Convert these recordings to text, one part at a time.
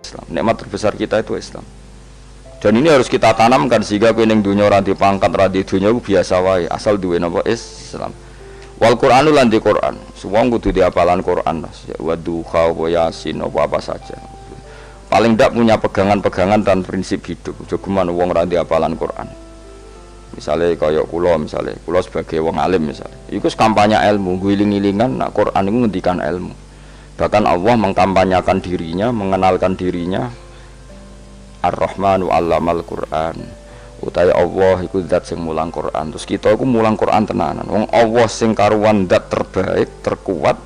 Islam. Nikmat terbesar kita itu Islam. Dan ini harus kita tanamkan sehingga kowe ning dunya ora dipangkat, ora di dunya biasa wae, asal duwe napa Islam. Wal Qur'anu lan di Qur'an. Wong kudu diapalan Qur'an. Ya wadduha wa yasin apa saja. Paling ndak punya pegangan-pegangan dan prinsip hidup. Aja geman wong ora diapalan Qur'an. Misalnya kaya kula sebagai wong alim misalnya. Iku kampanye ilmu, guling-gilingan nak Qur'an iku ngendikan ilmu. Bahkan Allah mengkampanyakan dirinya, mengenalkan dirinya Ar-Rahmanu 'allamal Qur'an. Utai Allah iku zat sing mulang Quran. Terus kita iku mulang Quran tenanan. Wong Allah sing karuan zat terbaik, terkuat,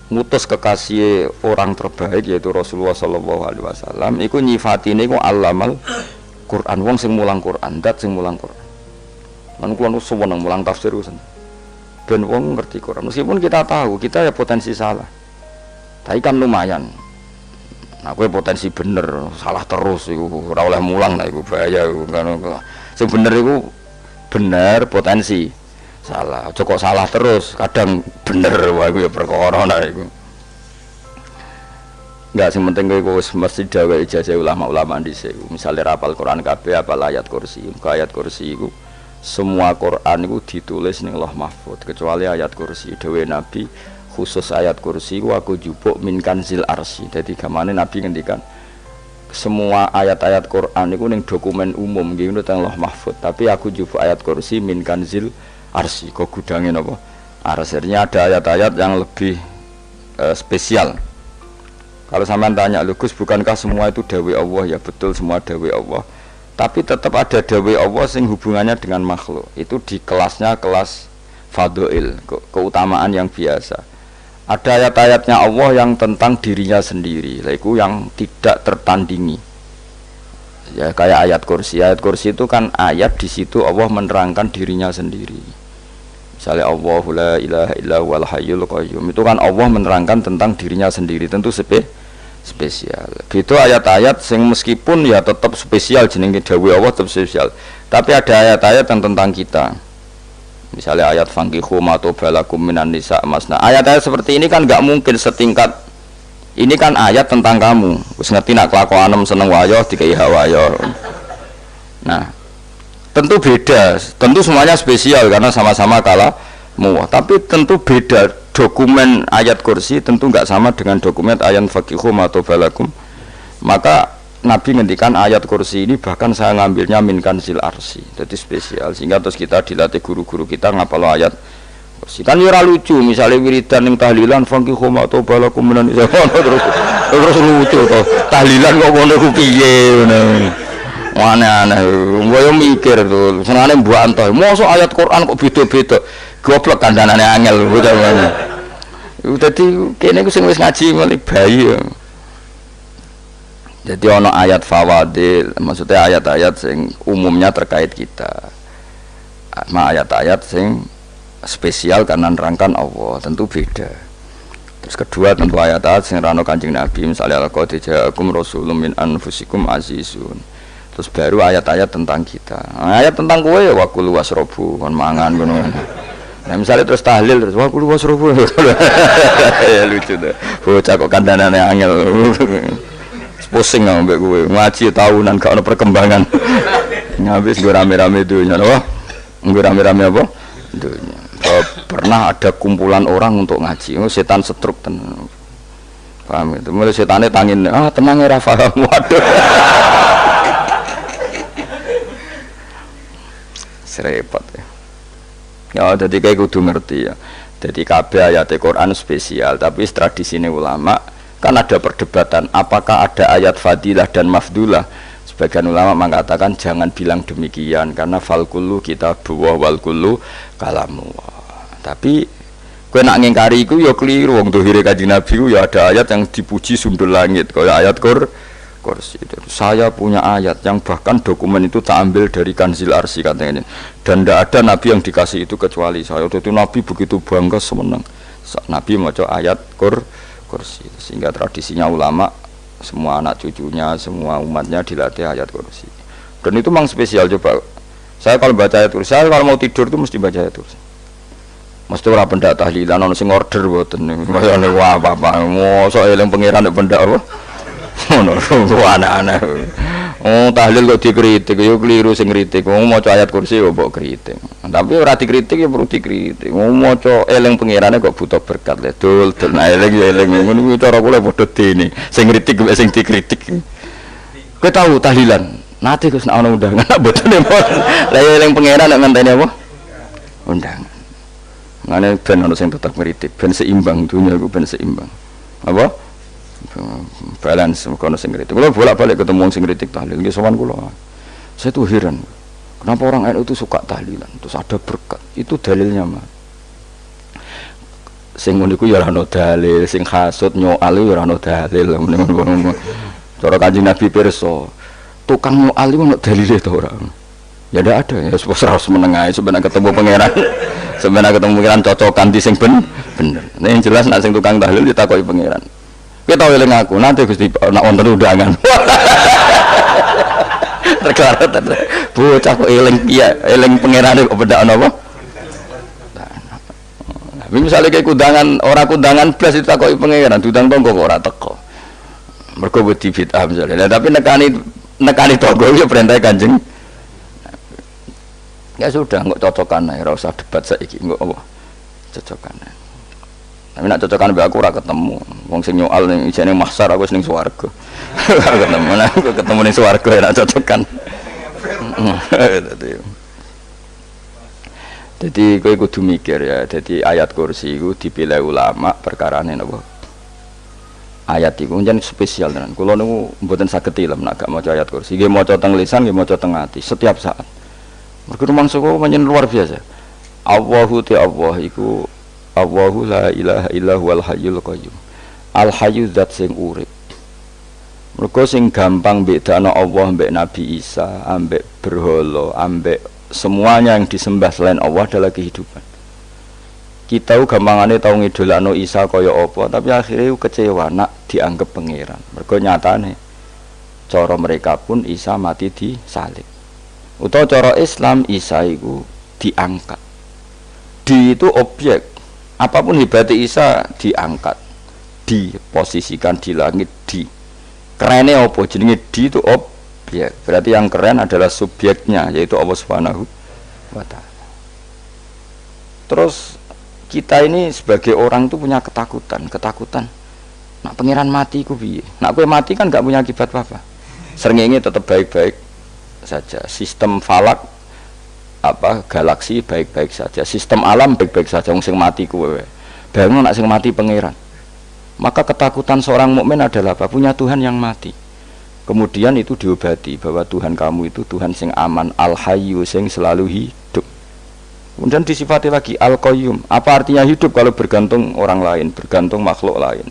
ngutus kekasih orang terbaik yaitu Rasulullah sallallahu alaihi wasallam. Iku nyifatine iku 'allamal Quran. Wong sing mulang Quran, zat sing mulang Quran. Lan kula nu seneng mulang tafsir usen. Ben wong ngerti Quran. Meskipun kita tahu kita ya potensi salah. Tapi kan lumayan. Nah, kowe potensi bener, salah terus iku ora oleh mulang lah iku bahaya iku kan. Sing bener iku bener potensi. Salah, aja kok salah terus, kadang bener wae iku ya perkara nah iku. Enggak sing penting kowe wis mesti gawe ijazah ulama-ulama dhisik. Misale rapal Quran kabeh apal ayat kursi. Ayat kursi iku semua Quran iku ditulis ning Lauh Mahfuz kecuali ayat kursi dhewe Nabi. Khusus ayat kursi aku jupuk min kanzil arsy. Jadi gamane Nabi ngendikan semua ayat-ayat Quran itu ning dokumen umum nggih teng Lauh Mahfuz, tapi aku jupuk ayat kursi min kanzil arsy. Kok gudange napa? Arsnya ada ayat-ayat yang lebih spesial. Kalau sampean tanya, "Lho Gus, bukankah semua itu dawuh Allah?" Ya betul semua dawuh Allah. Tapi tetap ada dawuh Allah sing hubungannya dengan makhluk. Itu di kelasnya kelas fadhil, keutamaan yang biasa. Ada ayat-ayatnya Allah yang tentang dirinya sendiri, itu yang tidak tertandingi. Ya kayak ayat kursi. Ayat kursi itu kan ayat di situ Allah menerangkan dirinya sendiri. Misalnya Allahu la ilaha illa huwal hayyul qayyum. Itu kan Allah menerangkan tentang dirinya sendiri, tentu spesial. Gitu ayat-ayat sing meskipun ya tetap spesial jenenge dawuh Allah tetap spesial. Tapi ada ayat-ayat yang tentang kita. Misalnya ayat fankihu ma tobalakum minan nisa masna. Ayat-ayat seperti ini kan enggak mungkin setingkat. Ini kan ayat tentang kamu. Wis ngerti nak kelakuanem seneng wayo dikai hawayo. Nah, tentu beda. Tentu semuanya spesial karena sama-sama kalamu. Tapi tentu beda. Dokumen ayat kursi tentu enggak sama dengan dokumen ayat fankihu ma tobalakum. Maka Nabi ngendikan ayat kursi ini bahkan saya ngambilnya min kanzil arsy. Jadi spesial sehingga terus kita dilatih guru-guru kita ngapal ayat kursi. Kan ora lucu misalnya wiridan ning tahlilan fankihu ma tobalakum minan nisa terus lucu to. Tahlilan kok ngono ku piye ngono. Aneh-aneh. Mbok mikir to. Senengane mbok antoh. Mosok ayat Quran kok beda-beda. Goblok kandhanane angel ngono. Dadi kene ku sing wis ngaji mulai bayi ya. Jadi ono ayat fawadil, maksudnya ayat-ayat sing umumnya terkait kita. Ayat-ayat sing spesial karena nerangkan Allah, tentu beda. Terus kedua tentu ayat-ayat sing rano Kanjeng Nabi, misalnya laqad ja'akum rasulun min anfusikum azizun. Terus baru ayat-ayat tentang kita. Ayat tentang kowe ya waqul wasrobu kon mangan ngono. Nah misalnya terus tahlil terus waqul wasrobu. Ya lucu tuh. Bocah kok kandhanane angel. Pusing ambek kowe ngaji tahunan gak ono perkembangan. Habis gue rame-rame dunya loh. Gue rame-rame apa? Dunya. Pernah ada kumpulan orang untuk ngaji. Setan setruk tenan. Paham itu. Mulai setane tangin, tenang ya paham. Waduh. Serepot ya. Ya jadi kayak kudu ngerti ya. Jadi kabeh ayat Quran spesial, tapi tradisine ulama kan ada perdebatan apakah ada ayat fadilah dan mafdulah. Sebagian ulama mengatakan jangan bilang demikian karena fal kullu kitabullah wal kullu kalamullah. Tapi kowe nak ngingkari iku ya keliru. Wong dohire Kanjeng Nabi ku ya ada ayat yang dipuji sundul langit kaya ayat kursi. Saya punya ayat yang bahkan dokumen itu tak ambil dari kanzil arsy katanya ini. Dan tidak ada nabi yang dikasih itu kecuali saya. Itu nabi begitu bangga semenang. Nabi maca ayat kursi, sehingga tradisinya ulama semua anak cucunya, semua umatnya dilatih ayat kursi. Dan itu memang spesial. Coba saya kalau baca ayat kursi, saya kalau mau tidur itu mesti baca ayat kursi. Mesti ora pendak tahlilan ono sing order mboten. Wah apa-apa. Mosok eling pangeran nek pendak apa? Ngono kok anak-anak. Oh, tahlil kok dikritik, yo keliru sing kritik. Wong maca ayat kursi yo mbok kritik. Tapi ora dikritik ya perlu dikritik. Wong maca eling pangerane kok butuh berkat le. Dul nah eling ya eling ngono kuwi cara kula padha dene. Sing kritik mek sing dikritik. Kowe tahu tahlilan? Nate Gus nek ana undangan mboten mboten. Lah eling pangeran nek ngenteni apa? Undangan. Ngene ben ana sing tetep kritik, ben seimbang dunia iku ben seimbang. Apa? Balance kono sing kritik. Kula bolak-balik ketemu sing kritik tahlil nggih sowan kula. Saya tuh heran. Kenapa orang NU itu suka tahlilan? Terus ada berkat. Itu dalilnya mah. Sing ngono iku ya ora ono dalil, sing hasud nyoal ya ora ono dalil. Cara Kanjeng Nabi pirsa, tukang nyoal iku ono dalile to ora? Ya ndak ada. Ya harus menengahi sebenarnya ketemu pangeran. Sebenarnya ketemu pangeran cocokan di sing bener. Nah yang jelas nek sing tukang tahlil ditakoki pangeran. Kita tahu eling aku, nanti Gusti nak wonten undangan. Terkara bocah kok eling iya, eling pangerane kok beda apa? Tapi misalnya kayak kundangan blas itu takoki pangeran, diundang tonggo kok ora teko. Mergo wedi bid'ah misalnya. Tapi nekani tonggo ya perintah Kanjeng. Ya sudah, kok cocokan ae, ora usah debat saiki, kok apa? Cocokan ae. Tapi nak cocokan mbek aku ora ketemu. Wong sing nyoal ning isine mahsyar aku wis ning swarga. Ketemu nang ketemu ning swarga ora cocokan. Jadi kowe kudu mikir ya. Jadi ayat kursi iku dipilih ulama perkarane napa? Ayat iku njen spesial tenan. Kula niku mboten saged ilem nek gak maca ayat kursi. Nggih maca teng lisan, nggih maca teng ati setiap saat. Mergo rumangsa kok pancen luar biasa. Allahu ta'ala iku Allahu la ilaha illa huwal hayyul qayyum. Al hayyu zat sing urip. Mergo sing gampang bedana Allah mbek Nabi Isa, ambek berhala, ambek semuanya yang disembah selain Allah adalah kehidupan. Kita gampangane tau ngidolakno Isa kaya apa, tapi akhirnya kecewa nak dianggap pangeran. Mergo nyatane cara mereka pun Isa mati disalib. Utawa cara Islam Isa iku diangkat. Di itu objek. Apapun hebatnya Isa diangkat, diposisikan di langit, di kerennya apa? Jenenge di itu objek. Berarti yang keren adalah subjeknya, yaitu Allah Subhanahu wa Ta'ala. Terus kita ini sebagai orang itu punya ketakutan. Nak pangeran mati ku piye? Nak kowe mati kan gak punya akibat apa-apa. Srengenge tetap baik-baik saja. Sistem falak galaksi baik-baik saja, sistem alam baik-baik saja. Wong sing mati kuwe bayangno nek sing mati pangeran. Maka ketakutan seorang mukmin adalah apa? Punya Tuhan yang mati. Kemudian itu diobati bahwa Tuhan kamu itu Tuhan sing aman, al-hayyu sing selalu hidup. Kemudian disifati lagi al-qayyum. Apa artinya hidup kalau bergantung orang lain, bergantung makhluk lain?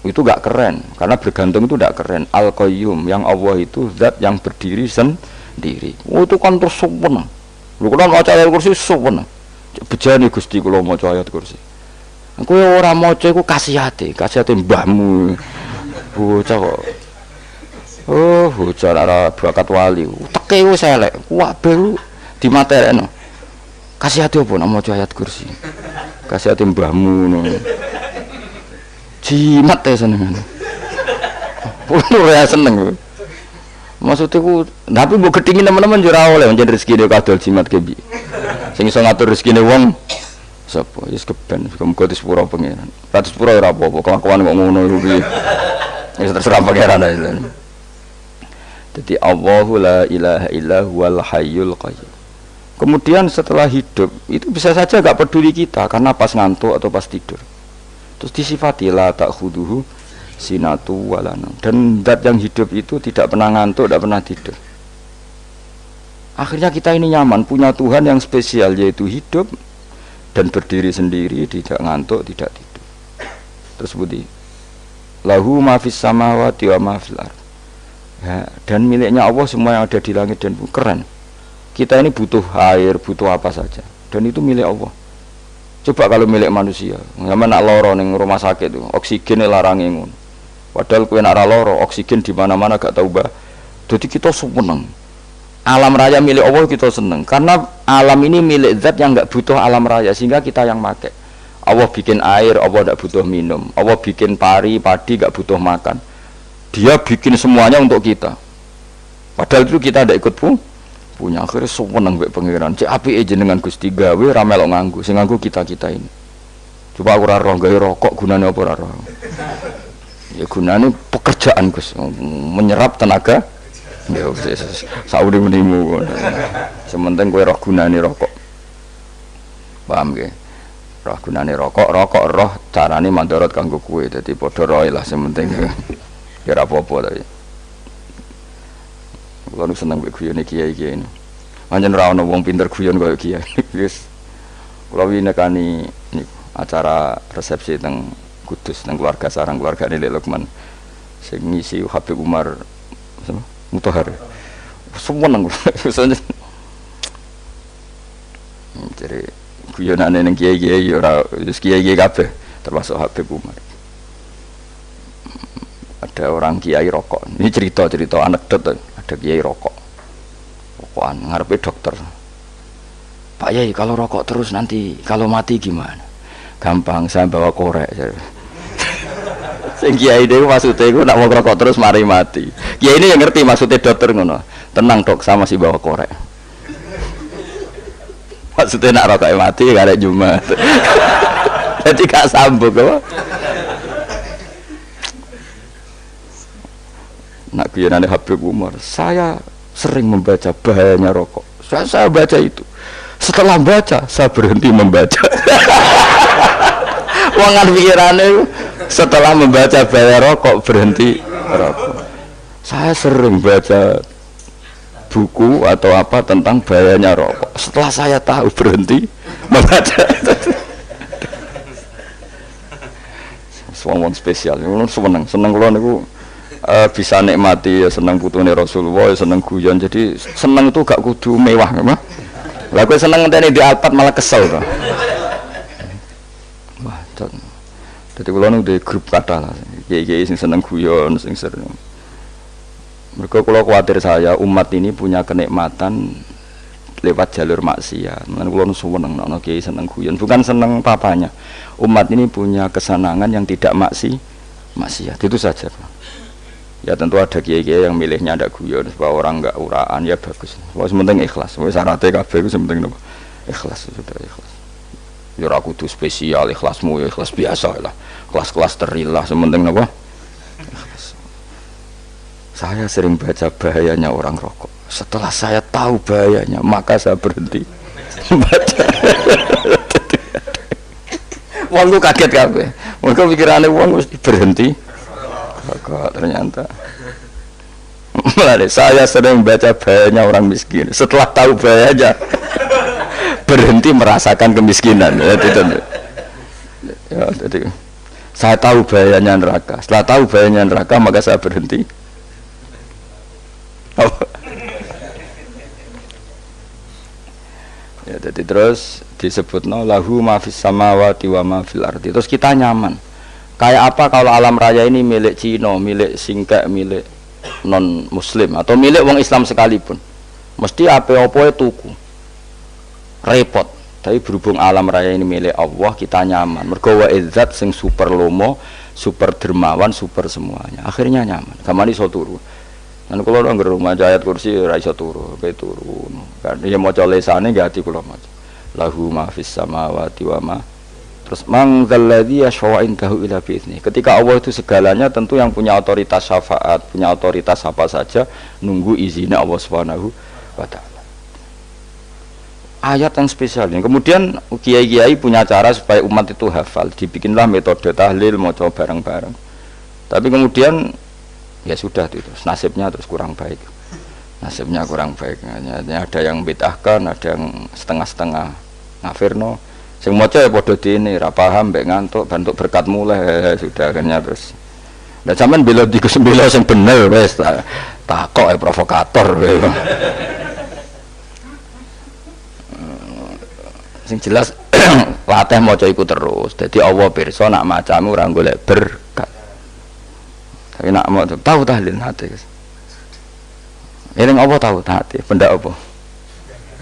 Itu gak keren, karena bergantung itu gak keren. Al-qayyum yang Allah itu zat yang berdiri sendiri. Oh, itu kan terus sempurna. Lho kula maca ayat kursi suwen. Bejane Gusti kula maca ayat kursi. Kowe ora maca iku kasihate mbahmu. Bocah kok. Oh, bocah ora bakat wali. Teke wis elek. Kabeh dimaterekno. Kasihate opo nek maca ayat kursi? Kasihate mbahmu ngono. Jimat ya senengane. Ora seneng. Maksudnya ku, tapi mbok gedhingi teman-teman yo ora oleh njen rezekine kadol jimat ke piye. Sing iso ngatur rezekine wong sapa? Wis keben, muga disepuro pangeran. Ratus pura ora apa-apa, kelakuan kok ngono iku piye. Wis terserah pangeran ae. Jadi Allahu la ilaha illa huwal hayyul qayyum. Kemudian setelah hidup itu bisa saja gak peduli kita karena pas ngantuk atau pas tidur. Terus disifati la ta'khuduhu sinatu walana, dan zat yang hidup itu tidak pernah ngantuk, tidak pernah tidur. Akhirnya kita ini nyaman punya Tuhan yang spesial, yaitu hidup dan berdiri sendiri, tidak ngantuk, tidak tidur. Terus budi lahu ma fis samawati wa ma fil ardh. Ya, dan miliknya Allah semua yang ada di langit dan bumi. Keren. Kita ini butuh air, butuh apa saja, dan itu milik Allah. Coba kalau milik manusia, sama nak loro ning rumah sakit itu, oksigen larange ngono. Padahal kowe nak loro, oksigen di mana-mana gak tahu bah. Jadi kita seneng. Alam raya milik Allah kita seneng, karena alam ini milik zat yang gak butuh alam raya, sehingga kita yang pakai. Allah bikin air, Allah gak butuh minum. Allah bikin padi gak butuh makan. Dia bikin semuanya untuk kita. Padahal itu kita tidak ikut punya. Akhirnya seneng mbek pangeran. Cek apike jenengan Gusti gawe ra melok nganggo. Sing nganggo kita-kita ini. Coba aku ora roh gawe rokok gunane apa ora roh. Ya gunane pekerjaan Gus, menyerap tenaga. Ya wis sauri-unimu. Sementing kowe roh gunane rokok. Paham nggih? Roh gunane rokok roh carane mandorot kanggo kowe. Dadi padha roe lah sementing. Ya ora apa-apa tapi. Kulo nu seneng mbek guyone kiai-kiai ini. Pancen ora ana wong pinter guyon kaya kiai. Wis kula winekani niku acara resepsi teng Kudus teng keluarga sarang keluargane Lek Lukman. Sing ngisi Habib Umar Mutahar. Seneng kula. Jadi guyonane ning kiai-kiai ora wis kiai-kiai kabeh termasuk Habib Umar. Ada orang kiai rokok. Ini cerita anekdot. Ada kiai rokok. Rokokan ngarepe dokter. Pak Yai, kalau rokok terus nanti kalau mati gimana? Gampang, saya bawa korek. Sing kiai itu maksudnya itu nak mau rokok terus mari mati. Kiai ini yang ngerti maksudnya dokter ngono. Tenang dok, saya masih bawa korek. Maksudnya nak rokok mati gak ada Jumat. Jadi gak sambung apa? Nak kuyonane Habib Umar, saya sering membaca bahayanya rokok. Saya baca itu. Setelah baca, saya berhenti membaca. Wangan pikirannya setelah membaca bahaya rokok berhenti rokok. Saya sering baca buku atau apa tentang bahayanya rokok. Setelah saya tahu berhenti membaca. Wong spesial, seneng kula niku bisa nikmati ya seneng putune Rasulullah, ya seneng guyon. Jadi seneng itu gak kudu mewah, mah. Lah kowe seneng ngenteni di Alphard malah kesel to. Wah, dadi kula nu di grup kathah lah. Kiai-kiai sing seneng guyon, sing sering. Mereka kula kuwatir saya umat ini punya kenikmatan lewat jalur maksiat. Mulane kula nu seneng ana kiai seneng guyon, bukan seneng papanya. Umat ini punya kesenangan yang tidak maksiat. Itu saja. Ya tentu ada kiai-kiai yang milihnya ada guyon supaya orang enggak uraan, ya bagus. Wis penting ikhlas. Wis syaratnya kabeh iku penting napa? Ikhlas, sudah ikhlas. Ya ora kudu spesial ikhlasmu, ya ikhlas biasa lah. Kelas-kelas terilah sementing napa? Ikhlas. Saya sering baca bahayanya orang rokok. Setelah saya tahu bahayanya, maka saya berhenti baca. Wong ku kaget kabeh. Mergo pikirane wong mesti berhenti. Kok ternyata saya sering baca bahayanya orang miskin. Setelah tahu bahayanya berhenti merasakan kemiskinan. Jadi saya tahu bahayanya neraka. Setelah tahu bahayanya neraka maka saya berhenti. Ya, jadi terus disebutno lahu ma fis samawati wa ma fil ardi. Terus kita nyaman. Kayak apa kalau alam raya ini milik Cina, milik Singkek, milik non Muslim atau milik wong Islam sekalipun, mesti apa-apa tuku, repot. Tapi berhubung alam raya ini milik Allah, kita nyaman. Mergo wa izzat sing super lomo, super dermawan, super semuanya. Akhirnya nyaman. Kamane iso turu. Lan kula nang rumah ayat kursi ora iso turu, kae turu. Kan ya maca lesane nggih ati kula maca. Lahu ma fis samawati wa ma. Terus mangzalladzi yashfa'u indahu illa bi'izni. Ketika Allah itu segalanya, tentu yang punya otoritas syafaat, punya otoritas apa saja, nunggu izinnya Allah Subhanahu wa taala. Ayat yang spesial ini. Kemudian kiai-kiai punya cara supaya umat itu hafal, dibikinlah metode tahlil maca bareng-bareng. Tapi kemudian ya sudah itu, nasibnya terus kurang baik. Nasibnya kurang baik. Ada yang bid'ahkan, ada yang setengah-setengah ngafirno. Sing maca ya padha dene ra paham mbek ngantuk bentuk berkat mulai sudah akhirnya terus. Lah sampean bela dikesembela sing bener wis takok provokator. Sing jelas latih maca iku terus. Dadi Allah pirsa nak macamu ora golek berkat. Tapi nak mau tahu tahlil hati. Eling apa tahu hati? Benda apa?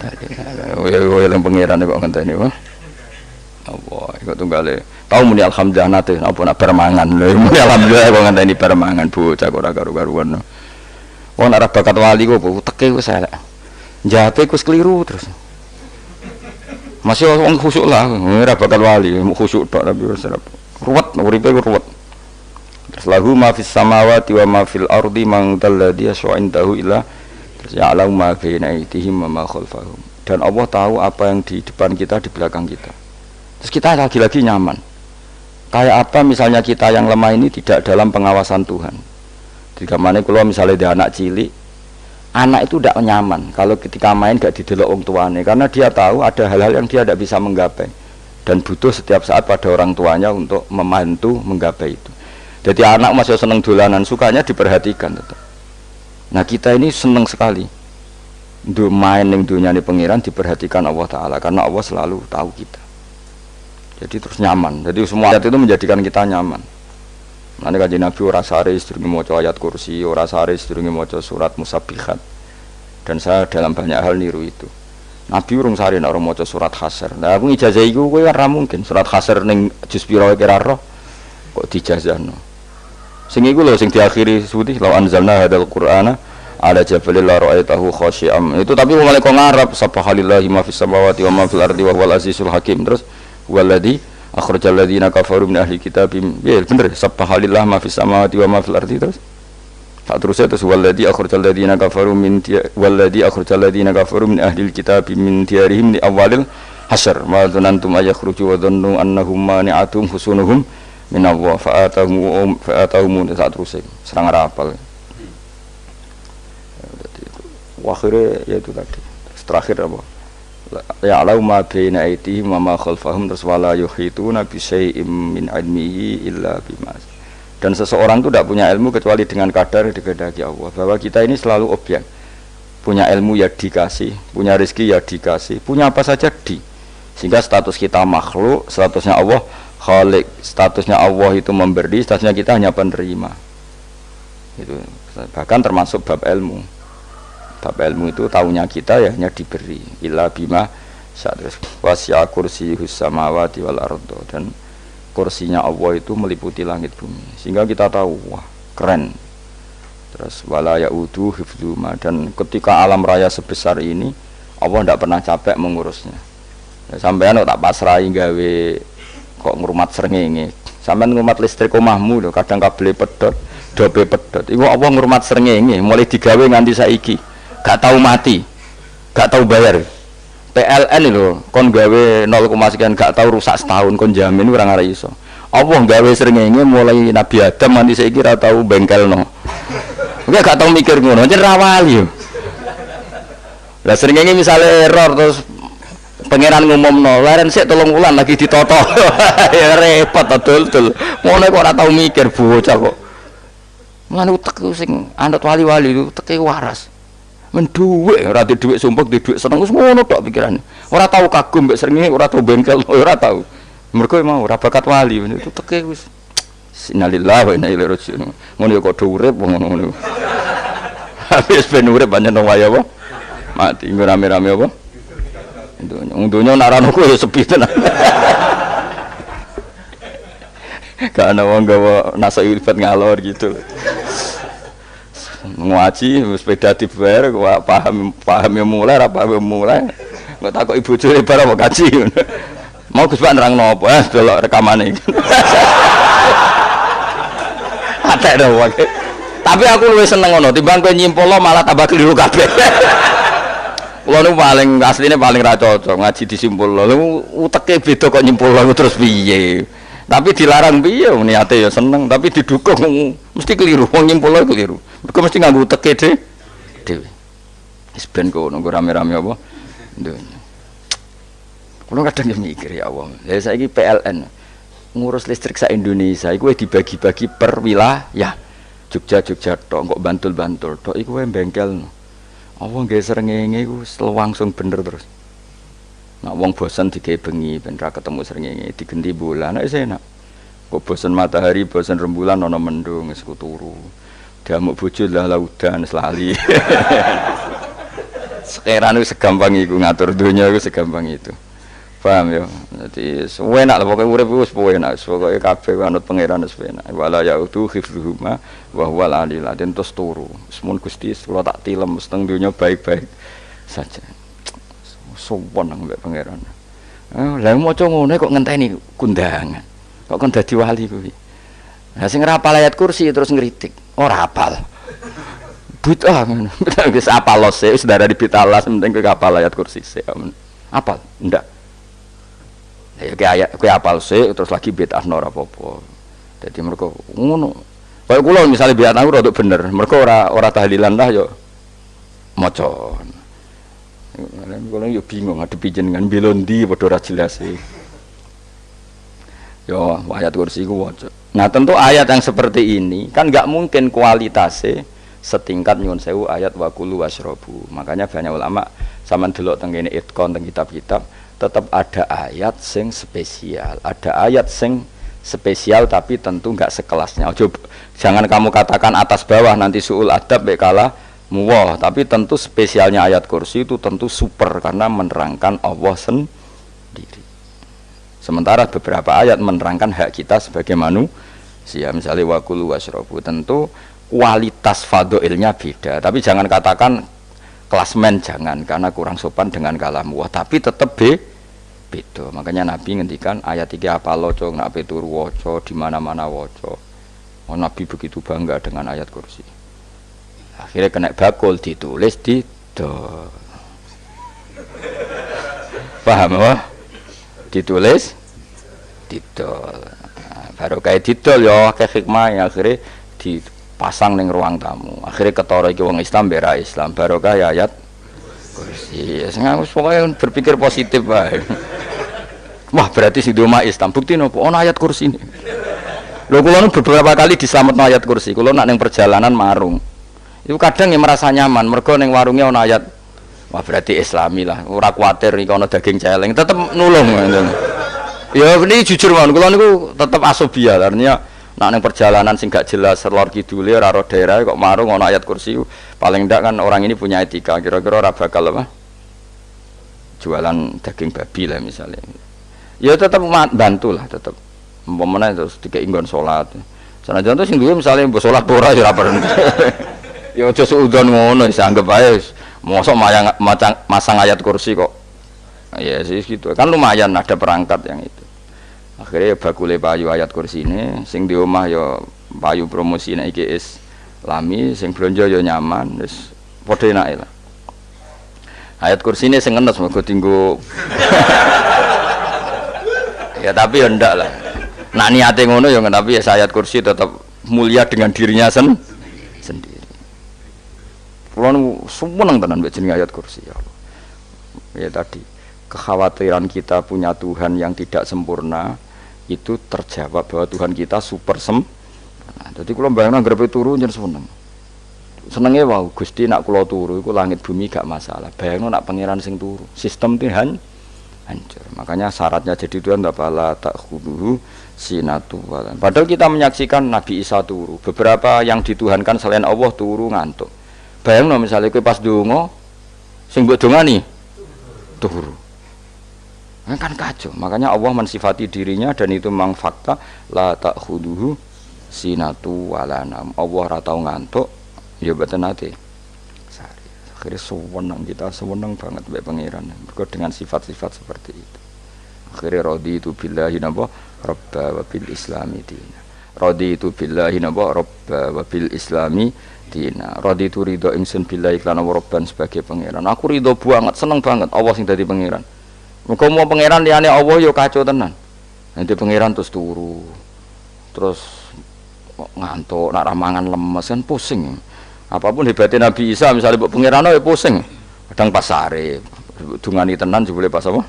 Tahlil. Yang pengiran kok ngenteni wae. Allah iku tunggale tau muni alhamdulillah nate apa nak permangan lho muni alhamdulillah kok ngenteni permangan bocah ora karo-karuan wong ora bakat wali kok teke wis elek njape wis keliru terus masih wong khusuk lah ora bakat wali khusuk tok tapi wis ruwet uripe ruwet terus lahu ma fis samawati wa ma fil ardi man dalladhi yasha'indahu illa terus ya'lamu ma baina aydihim wa ma khalfahum dan Allah tahu apa yang di depan kita di belakang kita. Terus kita lagi-lagi nyaman. Kayak apa misalnya kita yang lemah ini tidak dalam pengawasan Tuhan. Jika mana kalau misalnya ada anak cilik, anak itu tidak nyaman kalau ketika main gak didelok wong tuane karena dia tahu ada hal-hal yang dia tidak bisa menggapai dan butuh setiap saat pada orang tuanya untuk membantu menggapai itu. Jadi anak masih seneng dolanan, sukanya diperhatikan tetap. Nah kita ini seneng sekali main yang dunia ini pengiran diperhatikan Allah Ta'ala karena Allah selalu tahu kita. Jadi terus nyaman. Jadi semua ayat itu menjadikan kita nyaman. Nanti Kanjeng Nabi ora sare sedurunge maca ayat kursi, ora sare sedurunge maca surat Musabbihat. Dan saya dalam banyak hal niru itu. Nabi urung sare nek ora maca surat Hasyr. Lah aku ijazah iku kowe ora mungkin surat Hasyr ning juz pira kira roh kok dijazahno. Sing iku lho sing diakhiri suti law anzalna hadzal qur'ana ala jabalil la ra'aitahu khashi'am. Itu tapi mulai kok ngarep subhanallahi ma fis samawati wa ma fil ardi wa huwal azizul hakim. Terus walladzi akhrajal ladzina kafaru min ahli kitab ya bener subhanallah ma fis samawati wa ma fil ardi terus tak terusnya terus walladzi akhrajal ladzina kafaru min ahli kitab min diyarihim li awalil hasyr ma dzanantum ayakhruju wa dhannu annahum mani'atum husunuhum min Allah fa'atahum tak terusnya serang rapal akhirnya yaitu tadi terakhir apa ya'lamu ma baina aydihim wa ma khalfahum terus wala yuhituna bi syai'in min ilmihi illa bima. Dan seseorang itu tidak punya ilmu kecuali dengan kadar dikehendaki Allah. Bahwa kita ini selalu objek. Punya ilmu ya dikasih, punya rezeki ya dikasih, punya apa saja di. Sehingga status kita makhluk, statusnya Allah khalik, statusnya Allah itu memberi, statusnya kita hanya penerima. Itu bahkan termasuk bab ilmu. Bab ilmu itu tahunya kita ya hanya diberi illa bima terus wasi'a kursiyus samawati wal ardo dan kursinya Allah itu meliputi langit bumi sehingga kita tahu wah keren terus wala yaudu hifdzuma dan ketika alam raya sebesar ini Allah tidak pernah capek mengurusnya ya, sampean tak pasrahi gawe kok ngrumat srengenge sampean ngrumat listrik omahmu lho kadang kabel pedhot dobe pedhot iku Allah ngrumat srengenge mulai digawe nganti saiki gak tahu mati, gak tahu bayar. PLN itu kon gawe 0, sekian gak tahu rusak setahun kon jamin ora ngare iso. Allah gawe srengenge mulai Nabi Adam nanti saiki ora tahu bengkelno. Enggak gak tahu mikir ngono, jen ra wali yo. Lah srengenge misale error terus pangeran ngumumno, leren sik 3 wulan lagi ditoto. Ya repot dul-dul. Ngono kok ora tahu mikir bocah kok. Mulane utek sing anut wali-wali itu teke waras. Menduwe ora di dhuwit sumpek di dhuwit seneng wis ngono tok pikirane. Ora tahu kagum mbek srengenge, ora tahu bengkel, ora tahu. Mergo mau ora bakat wali itu teke wis innalillahi wa inna ilaihi raji'un. Ngono ya kok urip ngono. Habis ben urip pancen wae apa? Mati rame-rame apa? Untunya nak rano ku ya sepi tenan. Gak ana wong gawa nasa ilfat ngalor gitu. Ngaji sepeda dibayar paham yang mulai apa yang mulai nggak takut ibu cuy barang mau kaji mau Gus Pak nerang nopo delok rekamane ada dong tapi aku lebih seneng ngono timbang kowe nyimpul lo malah tambah keliru kabeh kulo niku paling asline paling ra cocok ngaji disimpul lo uteke beda kok nyimpul lo terus piye tapi dilarang piye niate ya seneng tapi didukung mesti keliru wong nyimpul lo keliru mergo mesti nganggo teke dhewe wis ben kono rame-rame apa ndonya kulo kadang mikir ya Allah lha saiki PLN ngurus listrik sa Indonesia iku dibagi-bagi per wilayah Jogja tok kok Bantul tok iku wae bengkel apa nggih srengenge iku langsung bener terus nak wong bosan digawe bengi ben ra ketemu srengenge digenti bulan nek enak kok bosan matahari bosan rembulan ana mendung wis turu damuk bojo lah laudan selali sekarang itu segampang itu ngatur dunia itu segampang itu Paham ya? Jadi enak lah pokoknya urip wis enak, pokoke kabeh anut pangeran wis enak. Wala yautu khifruhuma wa huwal alil azim terus turu. Semun Gusti kula tak tilem seteng donya baik-baik saja. Sopan nang mbek pangeran. Lah maca ngono kok ngenteni kundangan. Kok kon dadi wali kuwi. Lah sing rapal ayat kursi terus ngritik. Ora hafal. Bid'ah ngono. Wis apal lose wis darani bitalas penting kowe hafal ayat kursi sik. Apal? Ndak. Ya kowe apal sik terus lagi bid'ah ora apa-apa. Dadi mergo ngono. Kaya kula misale bid'ah aku rada bener. Mergo ora tahlilan lah yo maca. Kula yo bingung ngadepi jenengan belon ndi padha ora jelas e. Yo ayat kursi ku waca. Nah, tentu ayat yang seperti ini kan enggak mungkin kualitasnya setingkat nyuwun sewu ayat wa kulu wasrobu. Makanya banyak ulama sampean delok teng kene itqon teng kitab-kitab tetap ada ayat sing spesial, ada ayat sing spesial tapi tentu enggak sekelasnya. Jangan kamu katakan atas bawah nanti suul adab baik kalah muwah, tapi tentu spesialnya ayat kursi itu tentu super karena menerangkan Allah sendiri. Sementara beberapa ayat menerangkan hak kita sebagai manusia, misalnya wa kulu wasrobu, tentu kualitas fadhailnya beda, tapi jangan katakan klasmen, jangan, karena kurang sopan dengan kalam wah, tapi tetap beda. Makanya Nabi ngendikan ayat 3 apa loco nak turu waca di mana-mana waca. Oh, Nabi begitu bangga dengan ayat kursi. Akhirnya kena bakul ditulis di paham apa? Ditulis didol. Baru kayak didol ya kayak hikmah akhirnya dipasang ning ruang tamu. Akhirnya ketara iki wong Islam bera Islam barokah ya ayat kursi. Sing aku pokoke berpikir positif wae. Wah, berarti sing di omah Islam bukti nopo ono ayat kursi ini. Lho kula beberapa kali diselametno ayat kursi. Kula nak ning perjalanan marung. Itu kadang yang merasa nyaman mergo ning warungnya ono ayat. Wah, berarti Islami lah. Ora kuwatir iki ono daging celeng, tetep nulung ngoten. Ya ini jujur mawon, kula niku tetep asobia, artinya nak ning perjalanan sing gak jelas lor kidule ora ro daerah kok marung ana ayat kursi, paling ndak kan orang ini punya etika, kira-kira ora bakal apa? Jualan daging babi lah misalnya. Ya tetep bantulah tetep. Umpamane terus dikek nggon salat. Sanajan to sing duwe misale mbok salat ora ya ora perlu. Ya aja suudon ngono, wis anggap ae mosok masang ayat kursi kok. Ya sih gitu. Kan lumayan ada perangkat yang itu. Akhirnya bakule payu ayat kursi ini sing di omah ya payu promosi nek iki Islami, sing blonjo ya nyaman, wis padha enake lah. Ayat kursi ini sing ngenes mergo tinggo. Ya tapi ya ndak lah. Nak niate ngono ya tapi ya ayat kursi tetap mulia dengan dirinya sendiri. Kulo seneng tenan mbek jeneng ayat kursi ya Allah. Ya tadi kekhawatiran kita punya Tuhan yang tidak sempurna itu terjawab bahwa Tuhan kita super sempurna. Jadi kalau bayangkan grepe turu njen senenge wow Gusti nak kula turu iku langit bumi gak masalah. Bayangno nak pangeran sing turu, sistem Tuhan hancur. Makanya syaratnya jadi Tuhan la ta'khudhuhu sinatu walan. Padahal kita menyaksikan Nabi Isa turu. Beberapa yang dituhankan selain Allah turu ngantuk. Bayangno misalnya kowe pas donga sing mbok dongani turu. Kan kacau. Makanya Allah mensifati dirinya dan itu memang fakta la ta'khudhuhu sinatu walanam. Allah ora tau ngantuk, ya mboten nate. Akhirnya sewenang kita sewenang banget mbek pangeran. Mergo dengan sifat-sifat seperti itu. Akhirnya raditu billahi napa rabba wa bil islami dina. Raditu billahi napa rabba wa bil islami dina. Raditu ridho ingsun billahi lan rabban sebagai pangeran. Aku ridho banget, seneng banget Allah sing dadi pangeran. Muga mau pangeran liyane Allah ya kacau tenan. Nanti pangeran terus turu. Terus ngantuk, nak ramangan lemes kan pusing. Apapun hebatnya Nabi Isa misalnya mbok pangeran ya pusing. Kadang pas sare, dungani tenan jebule pas apa?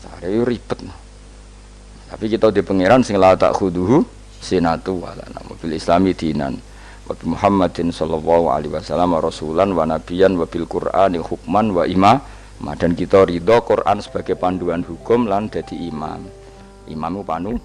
Sare yo ribet. Tapi kita di pangeran sing la ta'khudhuhu sinatu wala bil islami dinan. Wa Muhammadin sallallahu alaihi wasallam rasulan wa nabiyan wa bil Qur'ani hukman wa dan kita ridho Quran sebagai panduan hukum lan dadi imam. Imam itu